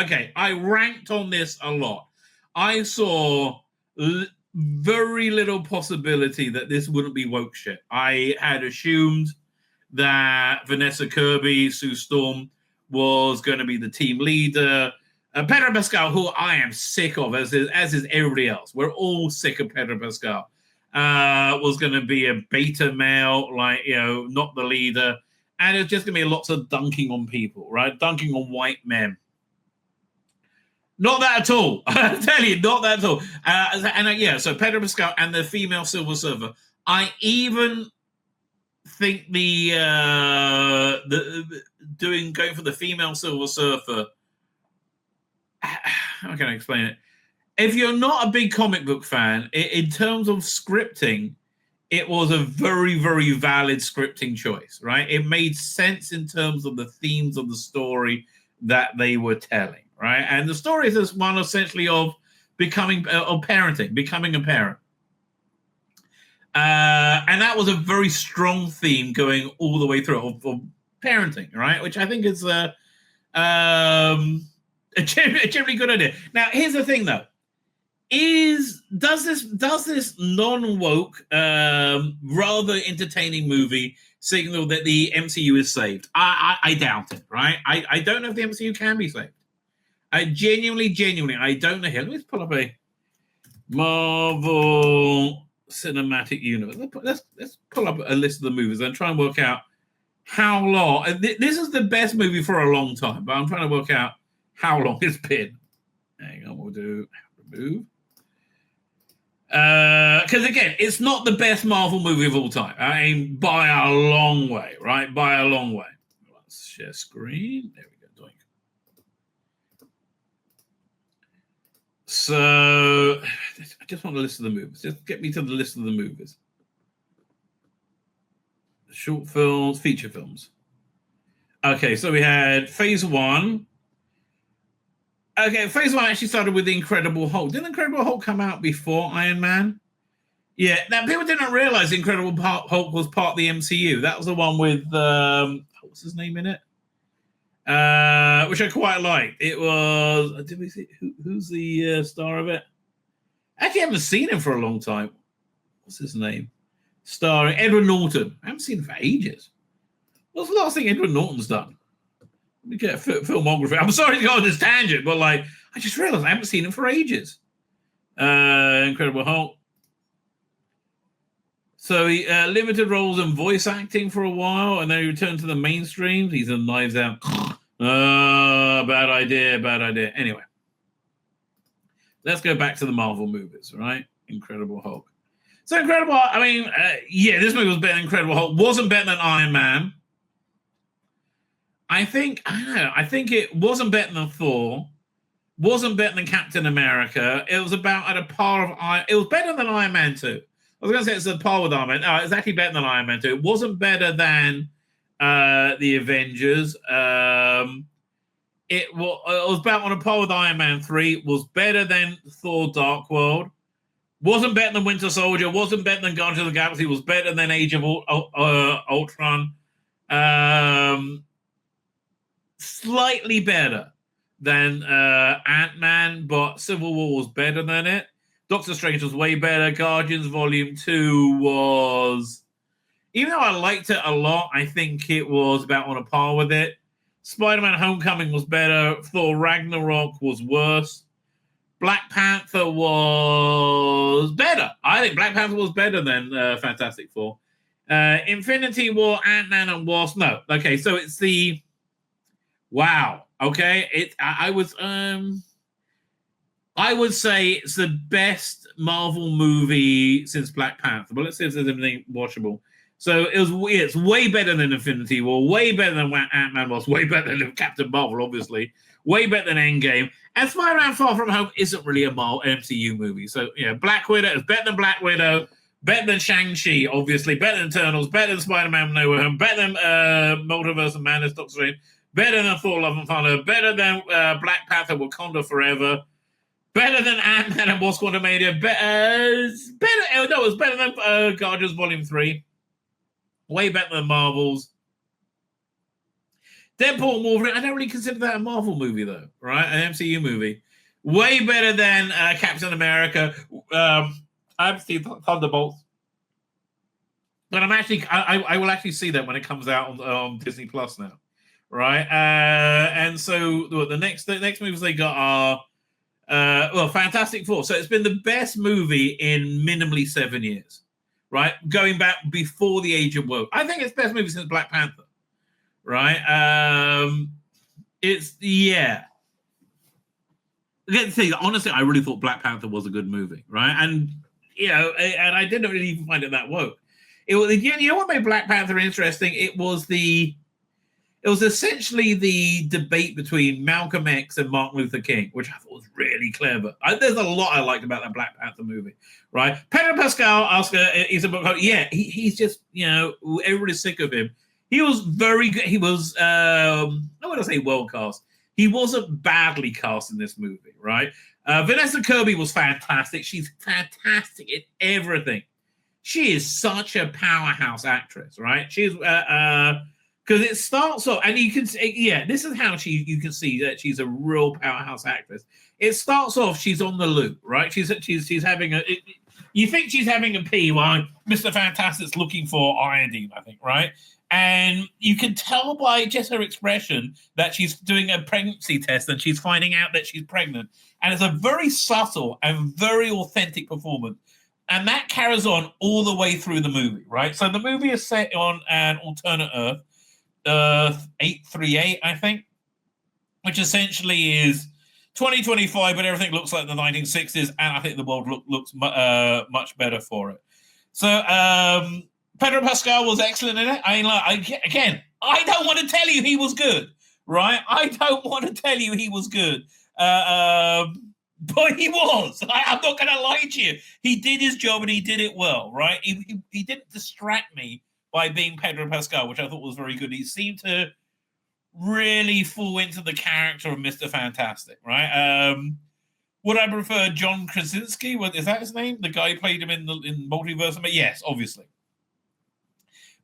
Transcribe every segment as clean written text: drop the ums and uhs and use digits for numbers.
okay, I ranked on this a lot. I saw very little possibility that this wouldn't be woke shit. I had assumed that Vanessa Kirby, Sue Storm, was going to be the team leader. Pedro Pascal, who I am sick of, as is everybody else. We're all sick of Pedro Pascal. Was going to be a beta male, like, not the leader. And it's just going to be lots of dunking on people, right? Dunking on white men. Not that at all. I tell you, not that at all. So Pedro Pascal and the female Silver Surfer. I even think going for the female Silver Surfer. How can I explain it? If you're not a big comic book fan, in terms of scripting, it was a very, very valid scripting choice, right? It made sense in terms of the themes of the story that they were telling, right? And the story is this one essentially of parenting, becoming a parent. And that was a very strong theme going all the way through of parenting, right? Which I think is a generally good idea. Now, here's the thing, though: does this non-woke, rather entertaining movie signal that the MCU is saved? I doubt it, right? I don't know if the MCU can be saved. I genuinely, I don't know. Here, let me pull up a Marvel Cinematic Universe. Let's pull up a list of the movies and try and work out how long. This is the best movie for a long time, but I'm trying to work out how long it's been. Hang on, we'll do remove. Because again, it's not the best Marvel movie of all time. I mean, by a long way, right? By a long way. Let's share screen. There we go. Doink. So, I just want a list of the movies. Just get me to the list of the movies. Short films, feature films. Okay, so we had Phase 1. Okay, Phase 1 actually started with The Incredible Hulk. Didn't Incredible Hulk come out before Iron Man? Yeah, now people didn't realize Incredible Hulk was part of the MCU. That was the one with, what's his name in it? Which I quite liked. It was, did we see, who's the star of it? Actually, I haven't seen him for a long time. What's his name? Starring Edward Norton. I haven't seen him for ages. What's the last thing Edward Norton's done? Let me get filmography. I'm sorry to go on this tangent, but I just realized I haven't seen him for ages. Incredible Hulk. So he limited roles in voice acting for a while, and then he returned to the mainstream. He's in Knives Out. Bad idea. Anyway, let's go back to the Marvel movies, right? Incredible Hulk. So Incredible Hulk, this movie was better than Incredible Hulk. Wasn't better than Iron Man. I think it wasn't better than Thor. Wasn't better than Captain America. It was about at a par of it was better than Iron Man 2. I was going to say it's at par with Iron Man. No, it's actually better than Iron Man 2. It wasn't better than the Avengers. It was about on a par with Iron Man 3. Was better than Thor Dark World. Wasn't better than Winter Soldier. Wasn't better than Guardians of the Galaxy. Was better than Age of Ultron. Slightly better than Ant-Man, but Civil War was better than it. Doctor Strange was way better. Guardians Volume 2 was... Even though I liked it a lot, I think it was about on a par with it. Spider-Man Homecoming was better. Thor Ragnarok was worse. Black Panther was better. I think Black Panther was better than Fantastic Four. Infinity War, Ant-Man and Wasp. No. Okay, so it's the... Wow. Okay. I would say it's the best Marvel movie since Black Panther. But let's see if there's anything watchable. So it's way better than Infinity War, way better than Ant-Man was, way better than Captain Marvel, obviously, way better than Endgame. And Spider-Man Far From Home isn't really a MCU movie. So, Black Widow is better than Black Widow, better than Shang-Chi, obviously, better than Eternals, better than Spider-Man No Way Home, better than Multiverse of Madness, Doctor Strange, better than Thor Love and Thunder, better than Black Panther Wakanda Forever, better than Ant-Man and Wasp Quantumania, it was better than Guardians Volume 3, way better than Marvels. Deadpool and Wolverine, I don't really consider that a Marvel movie, though, right? An MCU movie. Way better than Captain America. I've seen Thunderbolts. But I will actually see that when it comes out on Disney Plus now, right? And so the next movies they got are Fantastic Four. So it's been the best movie in minimally 7 years, right? Going back before the Age of Woe. I think it's the best movie since Black Panther, right? Let's say, honestly, I really thought Black Panther was a good movie, right? And and I didn't really even find it that woke. What made Black Panther interesting? It was essentially the debate between Malcolm X and Martin Luther King, which I thought was really clever. There's a lot I liked about that Black Panther movie, right? Pedro Pascal, Oscar, he's a book. Yeah, he's just, everybody's sick of him. He was very good. He was, I want to say world cast. He wasn't badly cast in this movie, right? Vanessa Kirby was fantastic. She's fantastic in everything. She is such a powerhouse actress, right? She's because it starts off, and you can see, this is how you can see that she's a real powerhouse actress. It starts off, she's on the loop, right? She's having you think she's having a pee while Mr. Fantastic's looking for iodine, I think, right? And you can tell by just her expression that she's doing a pregnancy test and she's finding out that she's pregnant. And it's a very subtle and very authentic performance. And that carries on all the way through the movie, right? So the movie is set on an alternate Earth, Earth 838, I think, which essentially is 2025, but everything looks like the 1960s, and I think the world looks much better for it. So Pedro Pascal was excellent in it. I mean, I don't want to tell you he was good, right? I don't want to tell you he was good. But he was. I'm not going to lie to you. He did his job and he did it well, right? He didn't distract me by being Pedro Pascal, which I thought was very good. He seemed to really fall into the character of Mr. Fantastic, right? Would I prefer John Krasinski? Is that his name? The guy who played him in Multiverse? Yes, obviously.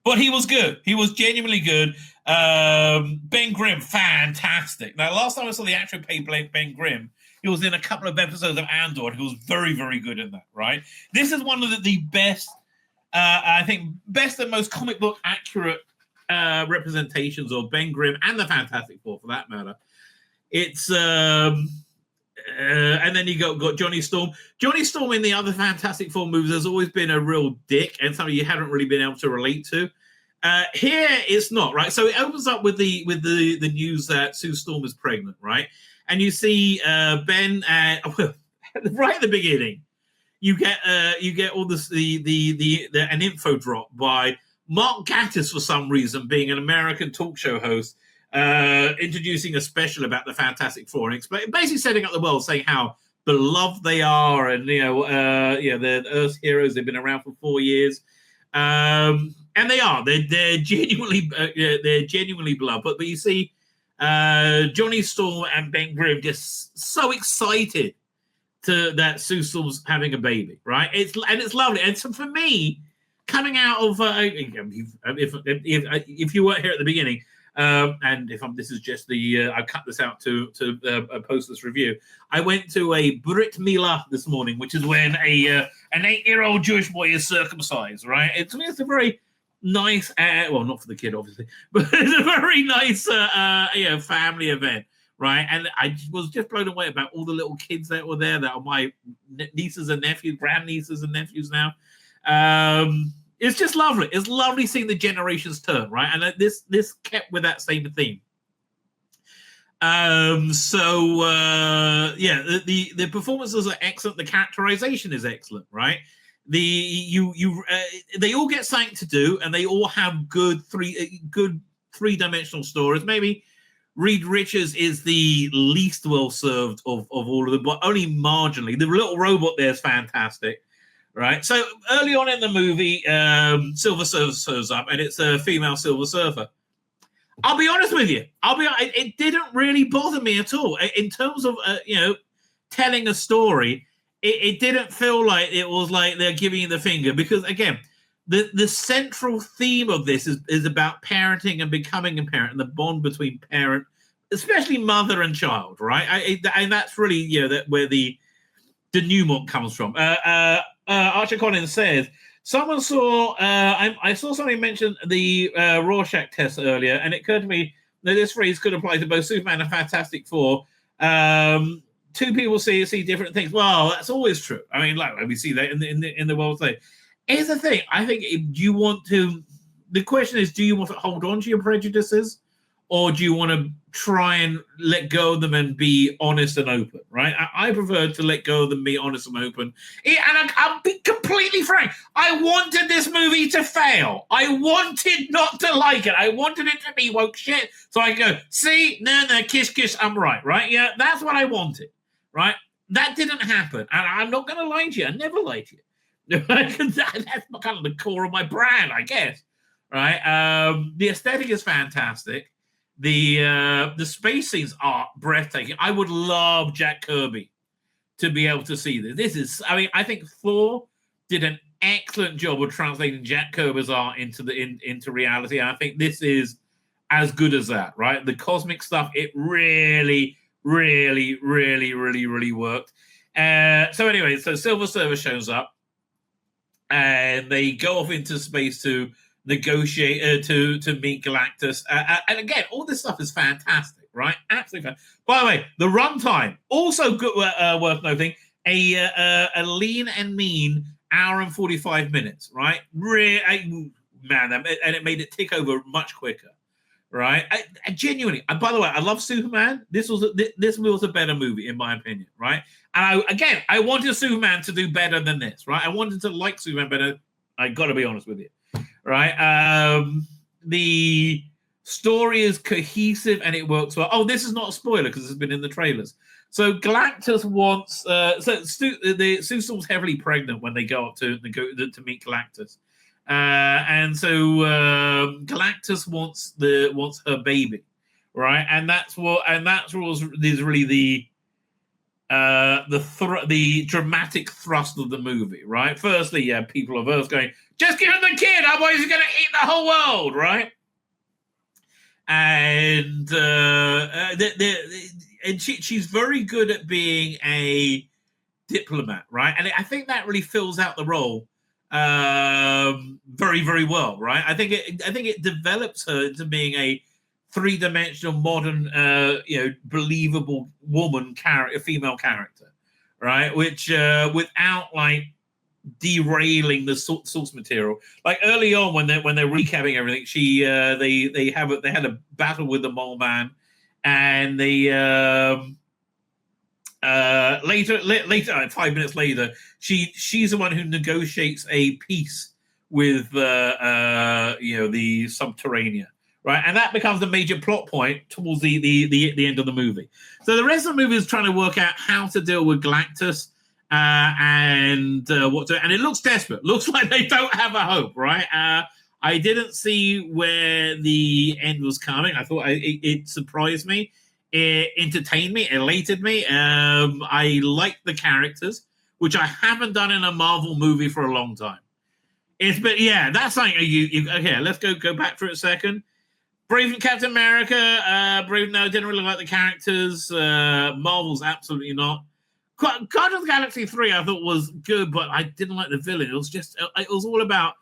But he was good. He was genuinely good. Ben Grimm, fantastic. Now, last time I saw the actor who played Ben Grimm, he was in a couple of episodes of Andor. He was very, very good in that, right? This is one of the best, I think, best and most comic book accurate representations of Ben Grimm and the Fantastic Four, for that matter. It's and then you got Johnny Storm. Johnny Storm in the other Fantastic Four movies has always been a real dick and something you haven't really been able to relate to. Here it's not, right? So it opens up with the news that Sue Storm is pregnant, right? And you see Ben right at the beginning. You get all this an info drop by Mark Gatiss for some reason, being an American talk show host, introducing a special about the Fantastic Four and basically setting up the world, saying how beloved they are, and they're Earth's heroes. They've been around for 4 years, and they're genuinely beloved. But you see Johnny Storm and Ben Grimm just so excited that Sue Storm's having a baby, right? It's lovely, and so for me, coming out of if you weren't here at the beginning. And this is just I cut this out to post this review. I went to a Brit Milah this morning, which is when an 8-year-old Jewish boy is circumcised, right? It's a very nice, well, not for the kid, obviously, but it's a very nice, family event, right? And I was just blown away about all the little kids that were there that are my nieces and nephews, grandnieces and nephews now. It's just lovely. It's lovely seeing the generations turn, right? And this kept with that same theme. The performances are excellent. The characterization is excellent, right? They all get something to do, and they all have good three-dimensional stories. Maybe Reed Richards is the least well served of all of them, but only marginally. The little robot there is fantastic. Right, so early on in the movie, Silver Surfer shows up, and it's a female Silver Surfer. I'll be honest with you. It didn't really bother me at all in terms of telling a story. It didn't feel like it was like they're giving you the finger, because again, the central theme of this is about parenting and becoming a parent and the bond between parent, especially mother and child, right? And that's really where the denouement comes from. Archer Collins says someone saw I saw somebody mention the Rorschach test earlier, and it occurred to me that this phrase could apply to both Superman and Fantastic Four. Two people see different things. Well, that's always true. I mean, like we see that in the world today. Here's the thing. I think you want to. The question is, do you want to hold on to your prejudices, or do you want to try and let go of them and be honest and open? Right? I prefer to let go of them, be honest and open. And I'll be completely frank. I wanted this movie to fail. I wanted not to like it. I wanted it to be woke shit. So I go, see, no, kiss, I'm right? Yeah, that's what I wanted. Right? That didn't happen. And I'm not going to lie to you. I never lied to you. That's kind of the core of my brand, I guess. Right? The aesthetic is fantastic. The space scenes are breathtaking. I would love Jack Kirby to be able to see this. I think Thor did an excellent job of translating Jack Kirby's art into reality. And I think this is as good as that, right? The cosmic stuff, it really, really, really, really, really worked. So anyway, so Silver Surfer shows up and they go off into space to negotiate to meet Galactus. And again, all this stuff is fantastic, right? Absolutely fantastic. By the way, the runtime, also good, worth noting, a lean and mean hour and 45 minutes, right? Really, man, and it made it tick over much quicker, right? I genuinely, by the way, I love Superman. This was a better movie, in my opinion, right? And I wanted Superman to do better than this, right? I wanted to like Superman better. I got to be honest with you. Right, the story is cohesive and it works well. Oh, this is not a spoiler because it's been in the trailers. So Galactus wants. Sue Storm's heavily pregnant when they go up to meet Galactus, and so Galactus wants her baby, right? And that's really the dramatic thrust of the movie, right? Firstly, people of Earth going, just give him the kid, otherwise he's going to eat the whole world, right? And she's very good at being a diplomat, right? And I think that really fills out the role very, very well, right? I think it develops her into being a three-dimensional, modern, believable female character, right? Which without like derailing the source material. Like early on when they're recapping everything, they had a battle with the Mole Man, and they later 5 minutes later, she's the one who negotiates a peace with the Subterranea. Right, and that becomes a major plot point towards the end of the movie. So the rest of the movie is trying to work out how to deal with Galactus and what to. And it looks desperate. Looks like they don't have a hope. Right. I didn't see where the end was coming. I thought it surprised me, it entertained me, elated me. I liked the characters, which I haven't done in a Marvel movie for a long time. That's something okay. Let's go back for a second. Brave and Captain America, didn't really like the characters. Marvel's absolutely not. Guardians of the Galaxy 3 I thought was good, but I didn't like the villain. It was all about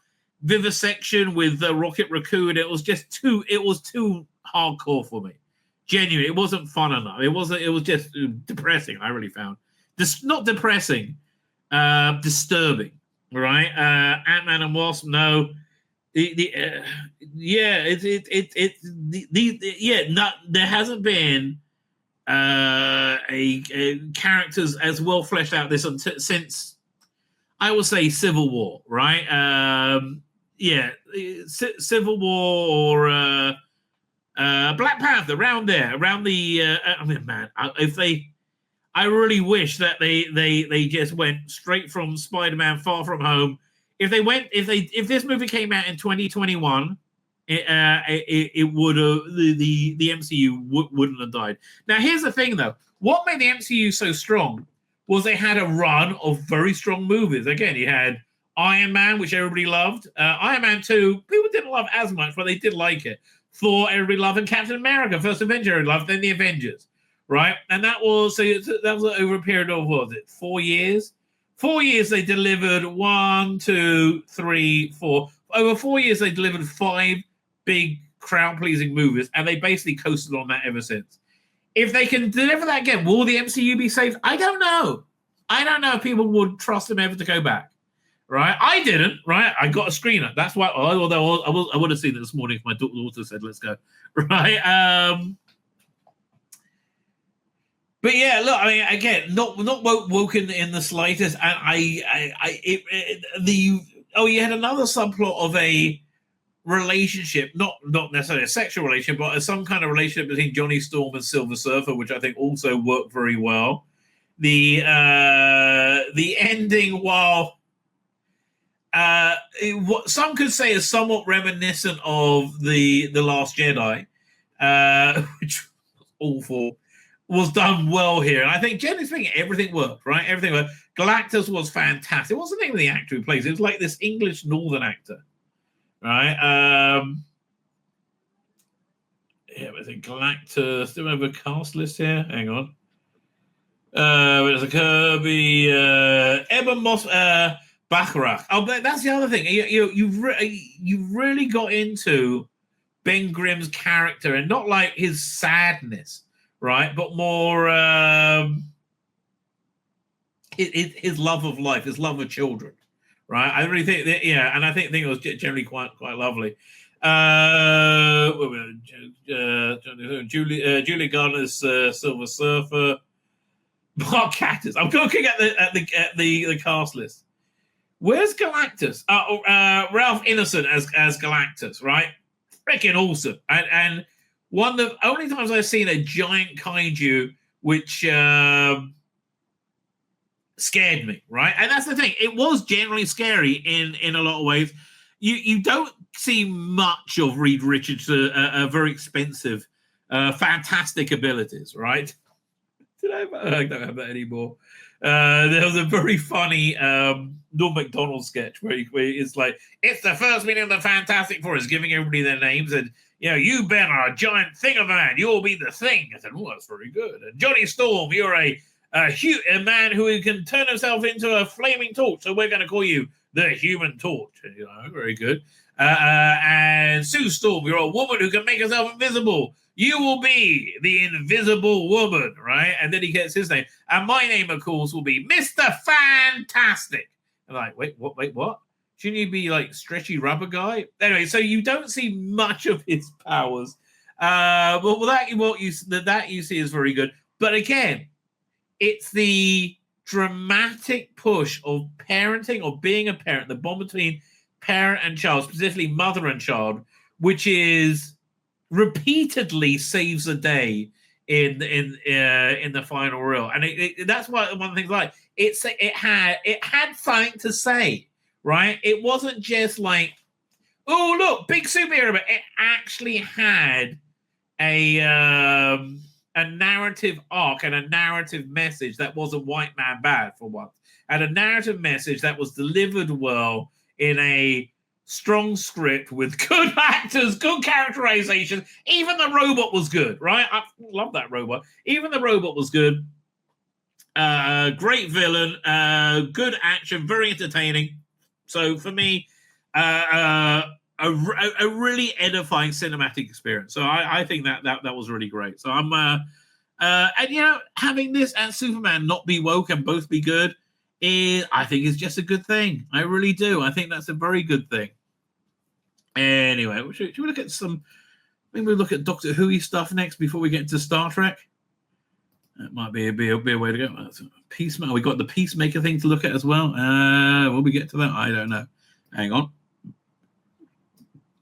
vivisection with Rocket Raccoon. It was too hardcore for me. Genuinely, it wasn't fun enough. It was just depressing, I really found. Not depressing, disturbing, right? Ant-Man and Wasp, no. There hasn't been a characters as well fleshed out since I would say Civil War, right? Civil War or Black Panther, around the. I really wish that they just went straight from Spider-Man Far From Home. If this movie came out in 2021, it would have the MCU wouldn't have died. Now here's the thing though, what made the MCU so strong was they had a run of very strong movies. Again, you had Iron Man, which everybody loved. Iron Man 2, people didn't love as much, but they did like it. Thor, everybody loved, and Captain America, First Avenger, everybody loved, then the Avengers, right? And that was over a period of, what was it, 4 years? 4 years they delivered 1, 2, 3, 4. Over 4 years they delivered 5 big crowd-pleasing movies, and they basically coasted on that ever since. If they can deliver that again, will the MCU be safe? I don't know. I don't know if people would trust them ever to go back. Right, I didn't. Right, I got a screener. That's why. Although I would have seen it this morning if my daughter said, "Let's go." Right. But yeah, look. I mean, again, not woke in the slightest. And you had another subplot of a relationship, not necessarily a sexual relationship, but some kind of relationship between Johnny Storm and Silver Surfer, which I think also worked very well. The ending, while what some could say is somewhat reminiscent of the Last Jedi, which was awful, was done well here. And I think, generally speaking, everything worked, right? Everything worked. Galactus was fantastic. What's the name of the actor who plays it? It was like this English Northern actor, right? Yeah, I think Galactus. Do we have a cast list here? Hang on. There's a Kirby, Ebon Moss, Bacharach. Oh, but that's the other thing. You really got into Ben Grimm's character, and not like his sadness, right? But more his love of life, his love of children, right? I really think that, yeah, and I think it was generally quite lovely. Julie Garner's Silver Surfer. Mark Cactus. I'm looking at the cast list. Where's Galactus? Ralph Ineson as Galactus, right? Freaking awesome. And one of the only times I've seen a giant kaiju which scared me, right? And that's the thing. It was generally scary in a lot of ways. You don't see much of Reed Richards' very expensive, fantastic abilities, right? I don't have that anymore. There was a very funny Norm Macdonald sketch where it's like, it's the first meeting of the Fantastic Four, is giving everybody their names, and you, Ben, are a giant thing of a man. You'll be the Thing. I said, oh, that's very good. And Johnny Storm, you're a man who can turn himself into a flaming torch, so we're going to call you the Human Torch. Very good. And Sue Storm, you're a woman who can make herself invisible. You will be the Invisible Woman, right? And then he gets his name. And my name, of course, will be Mr. Fantastic. I'm like, wait, what? Shouldn't you be like stretchy rubber guy? Anyway, so you don't see much of his powers. But that you see is very good. But again, it's the dramatic push of parenting, or being a parent, the bond between parent and child, specifically mother and child, which is repeatedly saves the day in the final reel. And that's why one of the things it had something to say, right? It wasn't just like, oh look, big superhero, but it actually had a narrative arc and a narrative message that wasn't white man bad for once, and a narrative message that was delivered well in a strong script with good actors, good characterization. Even the robot was good, right? I love that robot. Even the robot was good. Great villain, good action, very entertaining. So for me, a really edifying cinematic experience. So I think that was really great. So I'm and having this and Superman not be woke and both be good, I think is just a good thing. I really do. I think that's a very good thing. Anyway, should we look at some? Maybe we'll look at Doctor Who stuff next before we get into Star Trek. That might be a way to go. Peacemaker. We got the Peacemaker thing to look at as well. Will we get to that? I don't know. Hang on.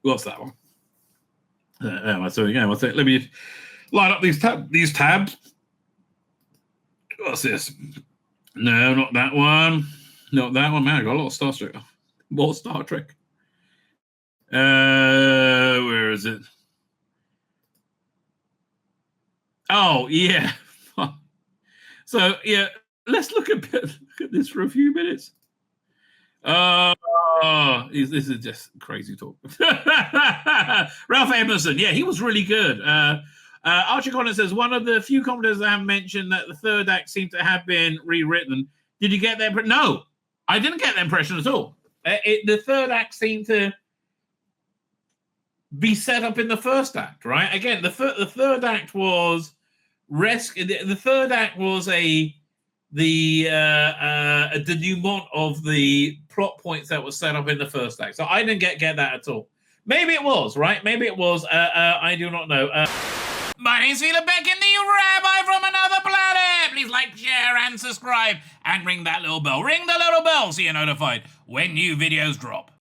What's that one? So again, let me line up these tabs. What's this? No, not that one. Not that one. Man, I got a lot of Star Trek. More Star Trek. Where is it? Oh, yeah. So, yeah, let's look at this for a few minutes. This is just crazy talk. Ralph Emerson, yeah, he was really good. Archie Collins says, one of the few commentators I have mentioned that the third act seemed to have been rewritten. Did you get that? No, I didn't get that impression at all. The third act seemed to be set up in the first act, right? Again, the third act was the third act was the denouement of the plot points that was set up in the first act. So I didn't get that at all. Maybe it was, right? Maybe it was. I do not know. My name's Tzvi Lebetkin, the Rabbi from another planet. Please like, share, and subscribe, and ring that little bell. Ring the little bell so you're notified when new videos drop.